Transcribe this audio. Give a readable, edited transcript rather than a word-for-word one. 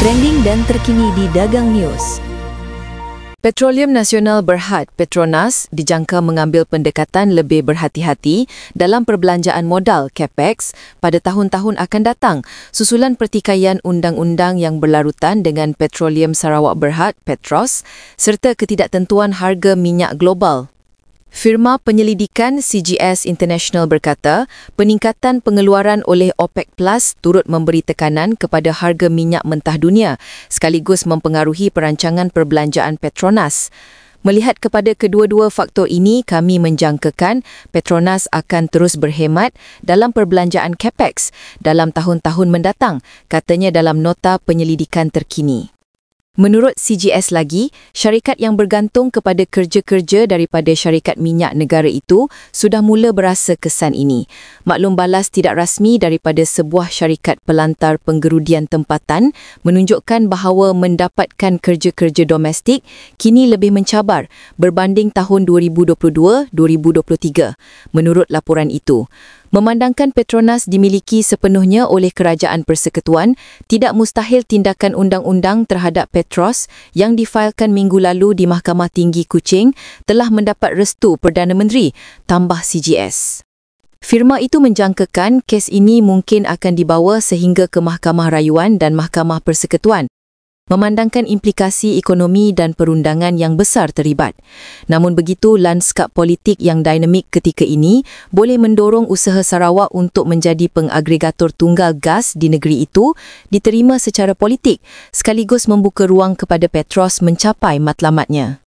trending dan terkini di Dagang News. Petroleum Nasional Berhad Petronas dijangka mengambil pendekatan lebih berhati-hati dalam perbelanjaan modal capex pada tahun-tahun akan datang susulan pertikaian undang-undang yang berlarutan dengan Petroleum Sarawak Berhad Petros serta ketidaktentuan harga minyak global. Firma penyelidikan CGS International berkata, peningkatan pengeluaran oleh OPEC Plus turut memberi tekanan kepada harga minyak mentah dunia sekaligus mempengaruhi perancangan perbelanjaan Petronas. Melihat kepada kedua-dua faktor ini, kami menjangkakan Petronas akan terus berhemat dalam perbelanjaan capex dalam tahun-tahun mendatang, katanya dalam nota penyelidikan terkini. Menurut CGS lagi, syarikat yang bergantung kepada kerja-kerja daripada syarikat minyak negara itu sudah mula berasa kesan ini. Maklum balas tidak rasmi daripada sebuah syarikat pelantar penggerudian tempatan menunjukkan bahawa mendapatkan kerja-kerja domestik kini lebih mencabar berbanding tahun 2022-2023, menurut laporan itu. Memandangkan Petronas dimiliki sepenuhnya oleh Kerajaan Persekutuan, tidak mustahil tindakan undang-undang terhadap Petros yang difailkan minggu lalu di Mahkamah Tinggi Kuching telah mendapat restu Perdana Menteri, tambah CGS. Firma itu menjangkakan kes ini mungkin akan dibawa sehingga ke Mahkamah Rayuan dan Mahkamah Persekutuan, memandangkan implikasi ekonomi dan perundangan yang besar terlibat. Namun begitu, lanskap politik yang dinamik ketika ini boleh mendorong usaha Sarawak untuk menjadi pengagregator tunggal gas di negeri itu diterima secara politik sekaligus membuka ruang kepada Petros mencapai matlamatnya.